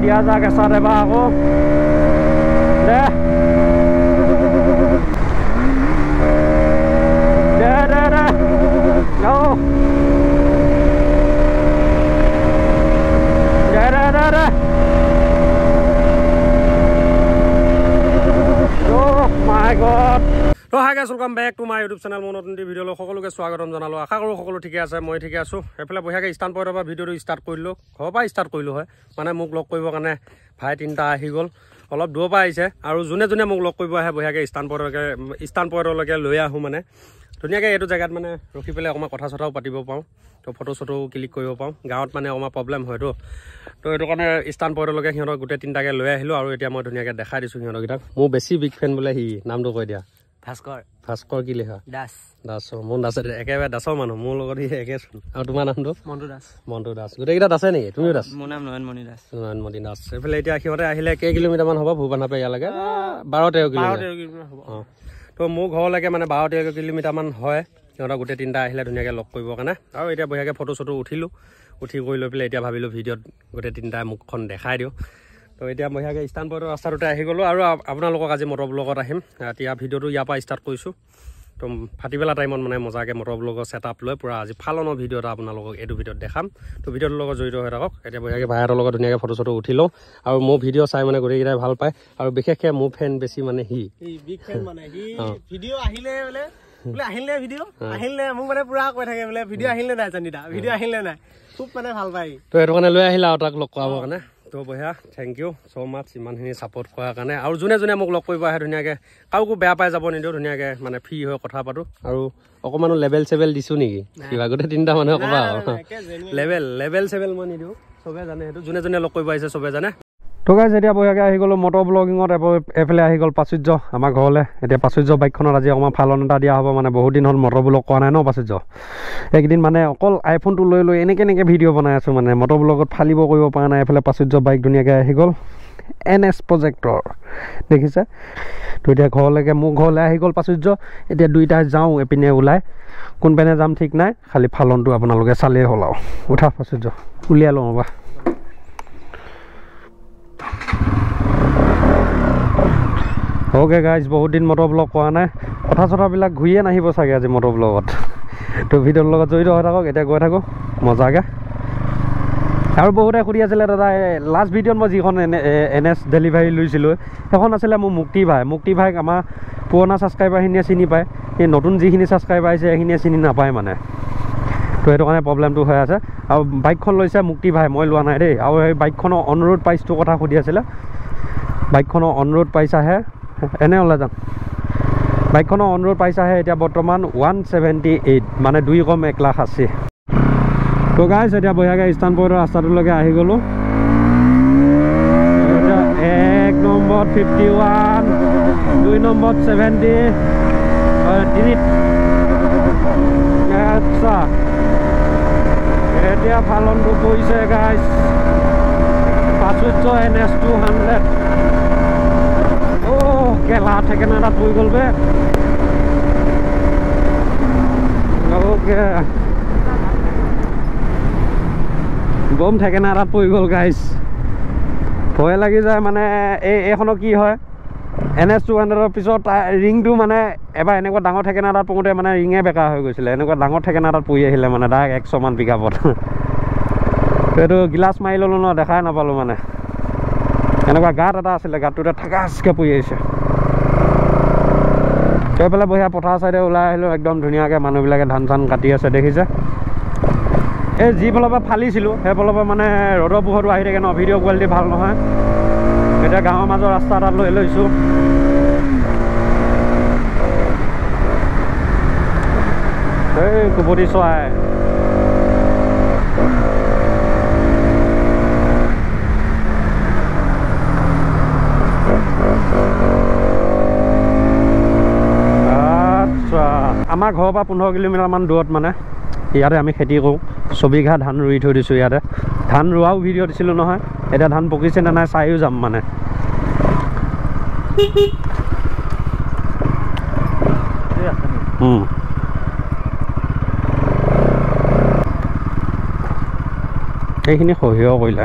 দিয়া যাক এচাত এবাৰ আকৌ দে দে দে দে দে দে দে দে মাই গড তো hi guys welcome back to my YouTube channel মোৰ নতুন ভিডিঅ'লৈ সকলোকে স্বাগতম জনালোঁ আশা কৰোঁ সকলো ঠিকে আছে মই ঠিকে আছোঁ এইফালে বঢ়িয়াকৈ ষ্টাৰ্ট পইণ্টৰ পৰা ভিডিঅ'টো ষ্টাৰ্ট কৰিলোঁ ঘৰৰ পৰা ষ্টাৰ্ট কৰিলোঁ হয় মানে মোক লগ কৰিবৰ কাৰণে ভাই তিনিটা আহি গ'ল অলপ দূৰৰ পৰা আহিছে আৰু যোনে যোনে মোক লগ কৰিব আহে বঢ়িয়াকৈ ষ্টাৰ্ট পইণ্টলৈকে লৈ আহোঁ মানে ধুনীয়াকৈ এইটো জেগাত মানে ৰখি পেলাই অকণমান কথা চথাও পাতিব পাৰোঁ তো ফটো চটো ক্লিক কৰিব পাৰোঁ গাঁৱত মানে অকণমান প্ৰব্লেম হয়তো তো সেইটো কাৰণে ষ্টাৰ্ট পইণ্টলৈকে সিহঁতক গোটেই তিনিটাকে লৈ আহিলোঁ আৰু এতিয়া মই ধুনীয়াকৈ দেখাই দিছোঁ সিহঁতকেইটাক মোৰ বেছি বিগ ফেন বোলে সি নামটো কৈ দিয়া ভাস্কৰ কি লিখা দাস মোৰ দাস একেবাৰে দাসৰ মানুহ মোৰ লগত সি একেচোন আৰু তোমাৰ নামটো মণ্টু দাস গোটেইকেইটা দাসে নেকি তুমিও দাস মোৰ নাম নয়নমণি দাস এইফালে এতিয়া সিহঁতে আহিলে কেই কিলোমিটাৰমান হ'ব ভূপানাপে ইয়ালৈকে 12-13 কিলোমিটাৰ অঁ তো মোৰ ঘৰলৈকে মানে 12-13 কিলোমিটাৰমান হয় সিহঁতক গোটেই তিনিটা আহিলে ধুনীয়াকৈ লগ কৰিবৰ কাৰণে আৰু এতিয়া বঢ়িয়াকৈ ফটো চটো উঠি কৰি লৈ পেলাই এতিয়া ভাবিলোঁ ভিডিঅ'ত গোটেই তিনিটাই মুখখন দেখাই দিওঁ তো এতিয়া বঢ়িয়াকৈ ষ্টাৰ্ট পইণ্টৰ ৰাস্তাটোতে আহি গ'লোঁ আৰু আপোনালোকক আজি মটৰ ব্লগত আহিম এতিয়া ভিডিঅ'টো ইয়াৰ পৰা ষ্টাৰ্ট কৰিছোঁ তো ফাটিবেলা টাইমত মানে মজাকৈ মটৰ ব্লগৰ ছেটআপ লৈ পূৰা আজি ফালনৰ ভিডিঅ' এটা আপোনালোকক এইটো ভিডিঅ'ত দেখাম তো ভিডিঅ'টোৰ লগত জড়িত হৈ থাকক এতিয়া বঢ়িয়াকৈ ভাইহঁতৰ লগত ধুনীয়াকৈ ফটো চটো উঠি লওঁ আৰু মোৰ ভিডিঅ' চাই মানে গোটেইকেইটাই ভাল পায় আৰু বিশেষকৈ মোৰ ফেন বেছি মানে সি ভিডিঅ' আহিলে বোলে আহিলে ভিডিঅ' আহিলে মোক মানে পুৰা কৈ থাকে বোলে ভিডিঅ' আহিলে নাই জানিদা ভিডিঅ' আহিলে নাই খুব মানে ভাল পায় তো সেইটো কাৰণে লৈ আহিলে আৰু তাক লগ কৰাবৰ কাৰণে তো বঢ়িয়া থেংক ইউ ছ' মাছ ইমানখিনি ছাপৰ্ট কৰাৰ কাৰণে আৰু যোনে যোনে মোক লগ কৰিব আহে ধুনীয়াকৈ কাৰোকো বেয়া পাই যাব নিদিওঁ ধুনীয়াকৈ মানে ফ্ৰী হৈ কথা পাতোঁ আৰু অকণমানো লেবেল চেবেল দিছোঁ নেকি কিবা গোটেই তিনিটা মানুহে ক'বা লেবেল চেবেল মই নিদিওঁ চবে জানে সেইটো যোনে যোনে লগ কৰিব আহিছে চবে জানে তো গাইজ এতিয়া বঢ়িয়াকৈ আহি গ'লোঁ মটৰ ব্লগিঙত এইফালে আহি গ'ল প্ৰাচুৰ্য আমাৰ ঘৰলৈ এতিয়া প্ৰাচুৰ্য বাইকখনত আজি অকণমান ফালন এটা দিয়া হ'ব মানে বহুত দিন হ'ল মটৰ ব্লগ কৰা নাই ন প্ৰাচুৰ্য এইকেইদিন মানে অকল আইফোনটো লৈ এনেকৈ ভিডিঅ' বনাই আছোঁ মানে মটৰ ব্লগত ফালিব কৰিব পৰা নাই এইফালে প্ৰাচুৰ্য বাইক ধুনীয়াকৈ আহি গ'ল NS প্ৰজেক্টৰ দেখিছে তো এতিয়া মোৰ ঘৰলৈ আহি গ'ল প্ৰাচুৰ্য এতিয়া দুইটাই যাওঁ এপিনে ওলাই কোনপিনে যাম ঠিক নাই খালি ফালনটো আপোনালোকে চালেই হ'ল আৰু উঠা প্ৰাচুৰ্য উলিয়াই লওঁ ৰ'বা অ'কে গাইজ বহুত দিন মটৰ ব্লগ কৰা নাই কথা চথাবিলাক ঘূৰিয়ে নাহিব চাগে আজি মটৰ ব্লগত তো ভিডিঅ'ৰ লগত জড়িত হৈ থাকক এতিয়া গৈ থাকোঁ মজাকৈ আৰু বহুতে সুধি আছিলে দাদা লাষ্ট ভিডিঅ'ত মই যিখন NS ডেলিভাৰী লৈছিলোঁ সেইখন আছিলে মোৰ মুক্তি ভাইক আমাৰ পুৰণা ছাবস্ক্ৰাইবাৰখিনিয়ে চিনি পায় সেই নতুন যিখিনি ছাবস্ক্ৰাইবাৰ আহিছে সেইখিনিয়ে চিনি নাপায় মানে তো সেইটো কাৰণে প্ৰব্লেমটো হৈ আছে আৰু বাইকখন লৈছে মুক্তি ভাই মই লোৱা নাই দেই আৰু সেই বাইকখনৰ অন ৰোড প্ৰাইচটোৰ কথা সুধি আছিলে বাইকখনৰ অন ৰোড প্ৰাইচ আহে এনে ওলাই যাম বাইকখনৰ অন ৰোড প্ৰাইচ আহে এতিয়া বৰ্তমান 178 মানে 2,1,80,000 তো গাইজ এতিয়া বঢ়িয়াকৈ ষ্টাৰ্ট পইণ্টৰ ৰাস্তাটোলৈকে আহি গ'লোঁ এক নম্বৰত 51 2 নম্বৰত 70 3 আচ্ছা এতিয়া ফালনটো কৰিছে গাইজ প্ৰাচুৰ্য NS 200 কেলা ঠেকেনা এটাত পৰি গ'ল বে অ'কে বম ঠেকেনা এটাত পৰি গ'ল গাইজ ভয় লাগি যায় মানে এইখনৰ কি হয় NS 200ৰ পিছত ৰিংটো মানে এবাৰ এনেকুৱা ডাঙৰ ঠেকেনা এটাত পৰোঁতে মানে ৰিঙে বেকাৰ হৈ গৈছিলে এনেকুৱা ডাঙৰ ঠেকেনা এটাত পৰি আহিলে মানে ডাইৰেক্ট 100 মান পিকআপত এইটো গিলাচ মাৰি ল'লোঁ ন দেখাই নাপালোঁ মানে এনেকুৱা গাঁত এটা আছিলে গাঁতটোতে ঠাকাচকৈ পৰি আহিছে এইফালে বঢ়িয়া পথাৰ চাইডে ওলাই আহিলোঁ একদম ধুনীয়াকৈ মানুহবিলাকে ধান চান কাটি আছে দেখিছে এই যিফালৰ পৰা ফালিছিলোঁ সেইফালৰ পৰা মানে ৰ'দৰ পোহৰটো আহি থাকে ন ভিডিঅ' কোৱালিটি ভাল নহয় এতিয়া গাঁৱৰ মাজৰ ৰাস্তা এটাত লৈছোঁ এই কুপতি চৰাই আমাৰ ঘৰৰ পৰা 15 কিলোমিটাৰমান দূৰত মানে ইয়াতে আমি খেতি কৰোঁ ছবিঘা ধান ৰুই থৈ দিছোঁ ইয়াতে ধান ৰোৱাও ভিডিঅ' দিছিলোঁ নহয় এতিয়া ধান পকিছে নে নাই চাইও যাম মানে এইখিনি সহিয় কৰিলে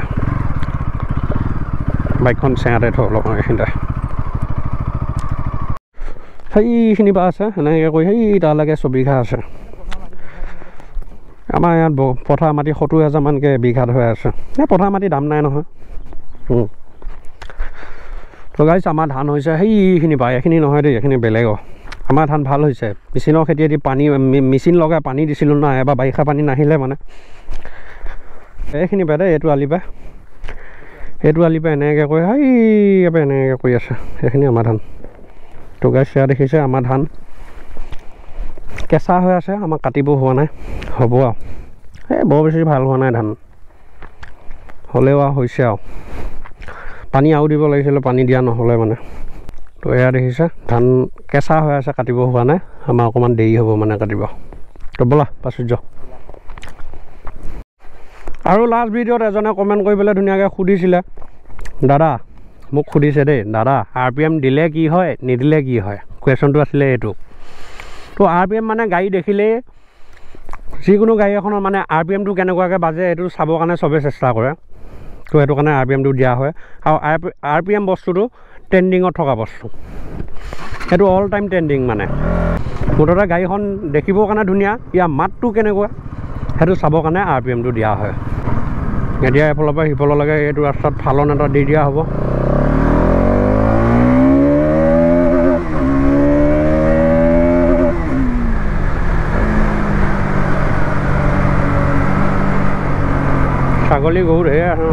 বাইকখন চেঙাতে থওঁ অলপ এইখিনিতে সেইখিনি পৰা আছে এনেকৈ কৰি সেই তালৈকে ছবিঘা আছে আমাৰ ইয়াত পথাৰ মাটি 70,000 মানকৈ বিঘাত হৈ আছে এই পথাৰ মাটি দাম নাই নহয় তো গাইছ আমাৰ ধান হৈছে সেইখিনি পায় এইখিনি নহয় দেই এইখিনি বেলেগৰ আমাৰ ধান ভাল হৈছে মেচিনৰ খেতিয়েদি পানী মেচিন লগাই পানী দিছিলোঁ না এবাৰ বাৰিষা পানী নাহিলে মানে এইখিনি পায় দেই এইটো আলি পায় এনেকৈ কৰি এবাৰ এনেকৈ কৰি আছে এইখিনি আমাৰ ধান তো গাইছ সেয়া দেখিছে আমাৰ ধান কেঁচা হৈ আছে আমাক কাটিব হোৱা নাই হ'ব আৰু এই বৰ বেছি ভাল হোৱা নাই ধান হ'লেও আৰু হৈছে আৰু পানী আৰু দিব লাগিছিলে পানী দিয়া নহ'লে মানে তো এয়া দেখিছে ধান কেঁচা হৈ আছে কাটিব হোৱা নাই আমাৰ অকণমান দেৰি হ'ব মানে কাটিব তো ব'লা প্ৰাচুৰ্য আৰু লাষ্ট ভিডিঅ'ত এজনে কমেণ্ট কৰি পেলাই ধুনীয়াকৈ সুধিছিলে দাদা মোক সুধিছে দেই দাদা RPM দিলে কি হয় নিদিলে কি হয় কুৱেশ্যনটো আছিলে এইটো তো RPM মানে গাড়ী দেখিলেই যিকোনো গাড়ী এখনৰ মানে RPMটো কেনেকুৱাকৈ বাজে এইটো চাবৰ কাৰণে চবেই চেষ্টা কৰে তো সেইটো কাৰণে RPMটো দিয়া হয় আৰু RPM বস্তুটো ট্ৰেণ্ডিঙত থকা বস্তু সেইটো অল টাইম ট্ৰেণ্ডিং মানে মুঠতে গাড়ীখন দেখিবৰ কাৰণে ধুনীয়া ইয়াৰ মাতটো কেনেকুৱা সেইটো চাবৰ কাৰণে RPMটো দিয়া হয় এতিয়া এফালৰ পৰা সিফাললৈকে এইটো ৰাস্তাত ফালন এটা দি দিয়া হ'ব ছাগলী গৰু ঢেৰ আছে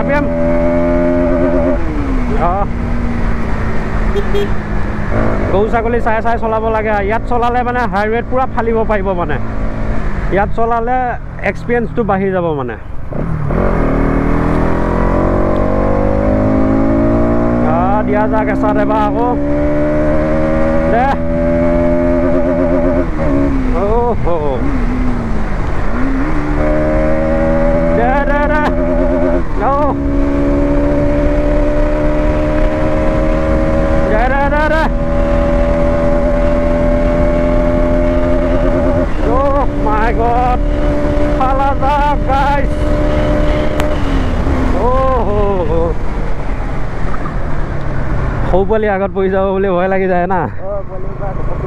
RPM গৰু ছাগলী চাই চলাব লাগে ইয়াত চলালে মানে হাইৱেত পূৰা ফালিব পাৰিব মানে ইয়াত চলালে এক্সপিৰিয়েঞ্চটো বাঢ়ি যাব মানে দিয়া যাক এচাত এবাৰ আকৌ দে Oh my God, Palada guys. সৌ পোৱালি আগত পৰি যাব বুলি ভয় লাগি যায় না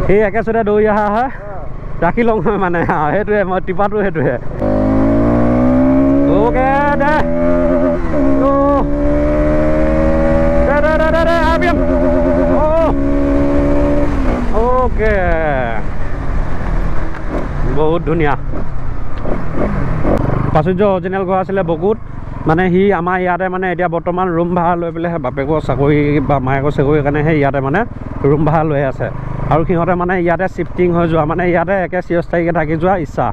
সেই একেচতে দৌৰি অহা হয় ৰাখি লওঁ মানে সেইটোৱে মই টিপাটো সেইটোৱে অ'কে দে অ'কে বহুত ধুনীয়া প্ৰাচুৰ্য অৰিজিনেল ঘৰ আছিলে বকুত মানে সি আমাৰ ইয়াতে মানে এতিয়া বৰ্তমান ৰুম ভাড়া লৈ পেলাই বাপেকৰ চাকৰি বা মায়েকৰ চাকৰিৰ কাৰণে সেই ইয়াতে মানে ৰুম ভাড়া লৈ আছে আৰু সিহঁতে মানে ইয়াতে শ্বিফটিং হৈ যোৱা মানে ইয়াতে একে চিৰস্থায়ীকৈ থাকি যোৱা ইচ্ছা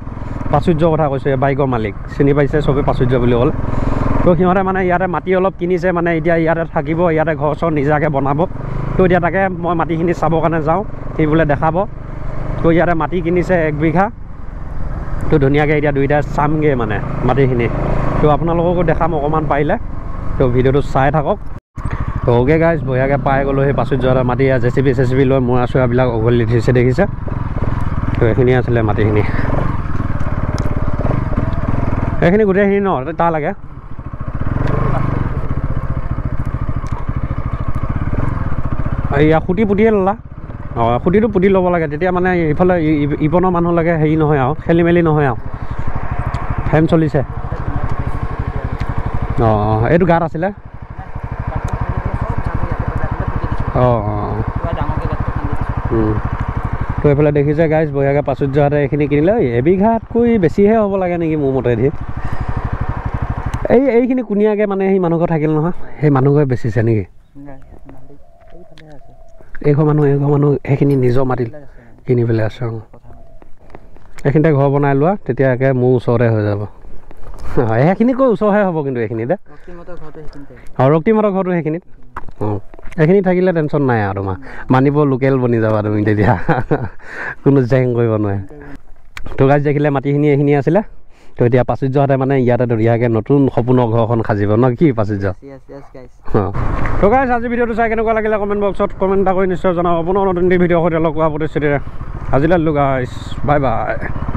প্ৰাচুৰ্যৰ কথা কৈছে বাইকৰ মালিক চিনি পাইছে চবেই প্ৰাচুৰ্য বুলি ক'লে তো সিহঁতে মানে ইয়াতে মাটি অলপ কিনিছে মানে এতিয়া ইয়াতে থাকিব ইয়াতে ঘৰ চৰ নিজাকৈ বনাব তো এতিয়া তাকে মই মাটিখিনি চাবৰ কাৰণে যাওঁ সি বোলে দেখাব তো ইয়াতে মাটি কিনিছে 1 বিঘা তো ধুনীয়াকৈ এতিয়া দুইটাই চামগৈ মানে মাটিখিনি তো আপোনালোককো দেখাম অকণমান পাৰিলে তো ভিডিঅ'টো চাই থাকক তো অ'কে গাইজ বঢ়িয়াকৈ পাই গ'লোঁ সেই প্ৰাচুৰ্যহঁতে মাটি জেচিবি চেচিবি লৈ মৰা চৰাবিলাক উঘলি দিছে দেখিছে তো এইখিনি আছিলে মাটিখিনি এইখিনি গোটেইখিনি ন তাৰ লাগে এয়া খুঁটি পুতিয়ে ল'লা অঁ খুঁটিটো পুতি ল'ব লাগে তেতিয়া মানে ইফালে ইপনৰ মানুহ লাগে হেৰি নহয় আৰু খেলি মেলি নহয় আৰু ফেন চলিছে অঁ এইটো গাঁত আছিলে অঁ অঁ তো এইফালে দেখিছে গাইজ বঢ়িয়াকৈ প্ৰাচুৰ্যহঁতে এইখিনি কিনিলে এবিঘাতকৈ বেছিহে হ'ব লাগে নেকি মোৰ মতেদি এইখিনি কুনীয়াকৈ মানে সেই মানুহ ঘৰ থাকিল নহয় সেই মানুহ ঘৰে বেচিছে নেকি এইঘৰ মানুহ সেইখিনি নিজৰ মাটি কিনি পেলাই আছে অঁ এইখিনিতে ঘৰ বনাই লোৱা তেতিয়া একে মোৰ ওচৰতে হৈ যাব সেইখিনি কৈ ওচৰহে হ'ব কিন্তু এইখিনিতে ৰক্তিমহঁতৰ ঘৰটো সেইখিনিত এইখিনি থাকিলে টেনশ্যন নাই আৰু তোমাৰ মানিব লোকেল বনি যাবা তুমি তেতিয়া কোনো জেং কৰিব নোৱাৰে তো গাইজ দেখিলে মাটিখিনি এইখিনি আছিলে তো এতিয়া প্ৰাচুৰ্যহঁতে মানে ইয়াতে ধুনীয়াকৈ নতুন সপোনৰ ঘৰখন সাজিব ন কি প্ৰাচুৰ্য তো গাইজ আজি ভিডিঅ'টো চাই কেনেকুৱা লাগিলে কমেণ্ট বক্সত কমেণ্ট এটা কৰি নিশ্চয় জনাব পুনৰ নতুন ভিডিঅ'ৰ সৈতে লগ পোৱা প্ৰতিশ্ৰুতিৰে আজিলৈ গাইজ বাই বাই